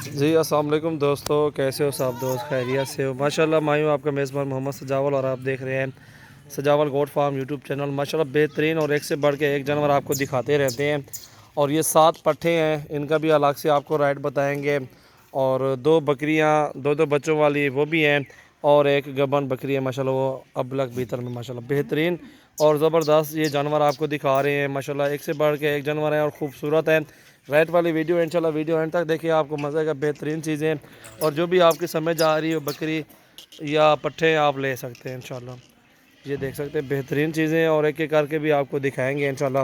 جی السلام علیکم دوستو، کیسے ہو صاحب دوست؟ خیریت سے ہو؟ ماشاءاللہ میں ہوں آپ کا میزبان محمد سجاول، اور آپ دیکھ رہے ہیں سجاول گوٹ فارم یوٹیوب چینل۔ ماشاءاللہ بہترین اور ایک سے بڑھ کے ایک جانور آپ کو دکھاتے رہتے ہیں، اور یہ 7 پٹھے ہیں، ان کا بھی الگ سے آپ کو ریٹ بتائیں گے، اور 2 بکریاں 2 بچوں والی وہ بھی ہیں، اور ایک گبن بکری ہے ماشاءاللہ، وہ ابلک بیتر میں ماشاءاللہ بہترین اور زبردست یہ جانور آپ کو دکھا رہے ہیں۔ ماشاءاللہ ایک سے بڑھ کے ایک جانور ہے اور خوبصورت ہے۔ ریٹ والی ویڈیو انشاءاللہ ویڈیو اینڈ تک دیکھیے، آپ کو مزے کا بہترین چیزیں، اور جو بھی آپ کی سمجھ آ رہی ہو بکری یا پٹھے آپ لے سکتے ہیں انشاءاللہ۔ یہ دیکھ سکتے ہیں بہترین چیزیں، اور ایک ایک کر کے بھی آپ کو دکھائیں گے انشاءاللہ،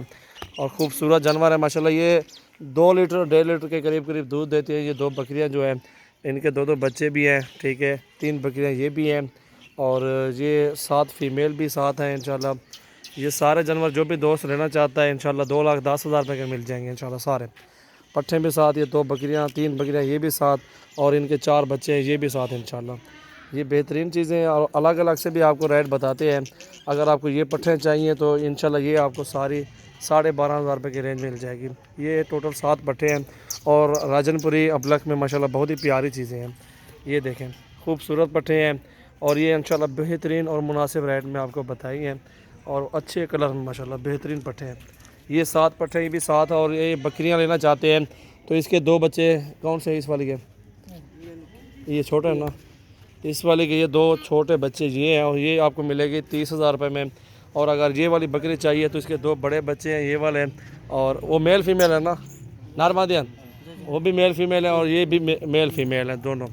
اور خوبصورت جانور ہے ماشاءاللہ۔ یہ 2 لیٹر 1.5 لیٹر کے قریب دودھ دیتی ہے۔ یہ 2 بکریاں جو ہیں، ان کے 2 بچے بھی ہیں، ٹھیک ہے، 3 بکریاں یہ بھی ہیں، اور یہ 7 فیمیل بھی ساتھ ہیں انشاءاللہ۔ یہ سارے جانور جو بھی دوست لینا چاہتا ہے انشاءاللہ 2,10,000 روپے کے مل جائیں گے انشاءاللہ سارے پٹھے بھی ساتھ۔ یہ 2 بکریاں 3 بکریاں یہ بھی ساتھ، اور ان کے 4 بچے ہیں یہ بھی ساتھ انشاءاللہ۔ یہ بہترین چیزیں، اور الگ الگ سے بھی آپ کو ریٹ بتاتے ہیں۔ اگر آپ کو یہ پٹھے چاہیے تو انشاءاللہ یہ آپ کو ساری 12,500 روپے کی رینج مل جائے گی۔ یہ ٹوٹل 7 پٹھے ہیں، اور راجن پوری ابلک میں ماشاءاللہ بہت ہی پیاری چیزیں ہیں۔ یہ دیکھیں خوبصورت پٹھے ہیں، اور یہ انشاءاللہ بہترین اور مناسب ریٹ میں آپ کو بتائی ہیں، اور اچھے کلر میں ماشاءاللہ بہترین پٹھے ہیں۔ یہ 7 پٹھے بھی ساتھ، اور یہ بکریاں لینا چاہتے ہیں تو اس کے 2 بچے کون سے ہیں؟ اس والی کے یہ چھوٹے ہیں نا، اس والی کے یہ 2 چھوٹے بچے یہ ہیں، اور یہ آپ کو ملے گی 30,000 روپے میں۔ اور اگر یہ والی بکری چاہیے تو اس کے 2 بڑے بچے ہیں یہ والے، اور وہ میل فیمیل ہے نا، نارمادین وہ بھی میل فیمیل ہے، اور یہ بھی میل فیمیل ہے دونوں،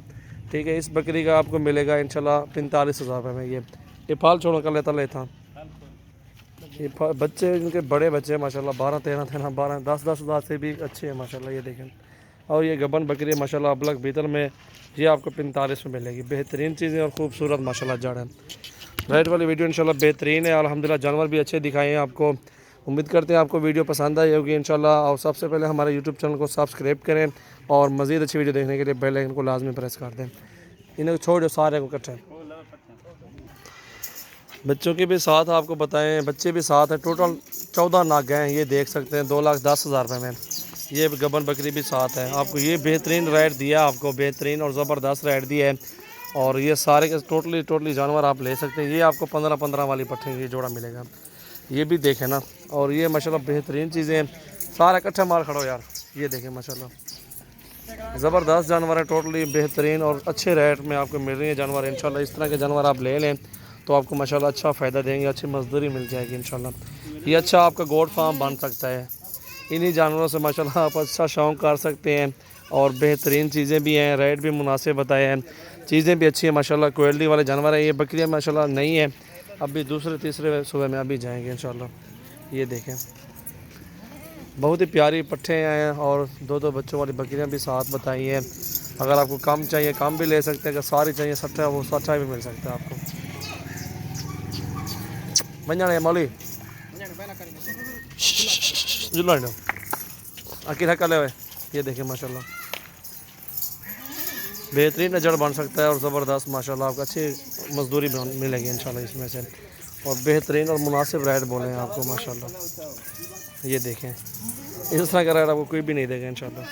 ٹھیک ہے۔ اس بکری کا آپ کو ملے گا انشاءاللہ 45,000 روپے میں۔ یہ پھال چھوڑ کر لیتا یہ بچے ان کے بڑے بچے ہیں ماشاءاللہ، 12 10 ہزار سے بھی اچھے ہیں ماشاءاللہ۔ یہ دیکھیں، اور یہ گبن بکری ماشاءاللہ ابلک بیتل میں، یہ آپ کو 45 میں ملے گی۔ بہترین چیزیں اور خوبصورت ماشاءاللہ جڑ ہے۔ ریٹ والی ویڈیو انشاءاللہ بہترین ہے، الحمدللہ جانور بھی اچھے دکھائے ہیں آپ کو۔ امید کرتے ہیں آپ کو ویڈیو پسند آئی ہوگی انشاءاللہ، اور سب سے پہلے ہمارے یوٹیوب چینل کو سبسکرائب کریں، اور مزید اچھی ویڈیو دیکھنے کے لیے بیل آئکن کو لازمی پریس کر دیں۔ انہیں چھوڑ دو سارے کو اکٹھے۔ بچوں کے بھی ساتھ آپ کو بتائیں، بچے بھی ساتھ ہیں، ٹوٹل 14 ناگ ہیں، یہ دیکھ سکتے ہیں 2,10,000 روپے میں۔ یہ گبن بکری بھی ساتھ ہے، آپ کو یہ بہترین ریٹ دیا، آپ کو بہترین اور زبردست ریٹ دیا ہے، اور یہ سارے کے ٹوٹلی جانور آپ لے سکتے ہیں۔ یہ آپ کو 15 والی پٹھے یہ جوڑا ملے گا، یہ بھی دیکھیں نا، اور یہ ماشاءاللہ بہترین چیزیں ہیں۔ سارے اکٹھے مال کھڑو یار، یہ دیکھیں ماشاءاللہ زبردست جانور ہیں، ٹوٹلی بہترین اور اچھے ریٹ میں آپ کو مل رہی ہیں جانور انشاءاللہ۔ اس طرح کے جانور آپ لے لیں تو آپ کو ماشاءاللہ اچھا فائدہ دیں گے، اچھی مزدوری مل جائے گی انشاءاللہ۔ یہ اچھا آپ کا گوٹ فارم بن سکتا ہے، انہی جانوروں سے ماشاءاللہ آپ اچھا شوق کر سکتے ہیں، اور بہترین چیزیں بھی ہیں، ریٹ بھی مناسب بتائے ہیں، چیزیں بھی اچھی ہیں ماشاءاللہ، کوالٹی والے جانور ہیں۔ یہ بکریاں ماشاءاللہ نہیں ہیں، ابھی دوسرے تیسرے صبح میں ابھی جائیں گے انشاءاللہ۔ یہ دیکھیں بہت ہی پیاری پٹھے ہیں، اور 2 بچوں والی بکریاں بھی ساتھ بتائی ہیں۔ اگر آپ کو کم چاہیے کم بھی لے سکتے ہیں، اگر ساری چاہیے 60 وہ 60 بھی مل سکتا ہے آپ کو۔ بن جانے مولی کر لے ہوئے، یہ دیکھیں ماشاءاللہ بہترین اجڑ بن سکتا ہے، اور زبردست ماشاءاللہ آپ کو اچھی مزدوری ملے گی انشاءاللہ اس میں سے، اور بہترین اور مناسب ریٹ بولے ہیں آپ کو ماشاءاللہ۔ یہ دیکھیں اس طرح کا ریٹ آپ کو کوئی بھی نہیں دے گا انشاءاللہ۔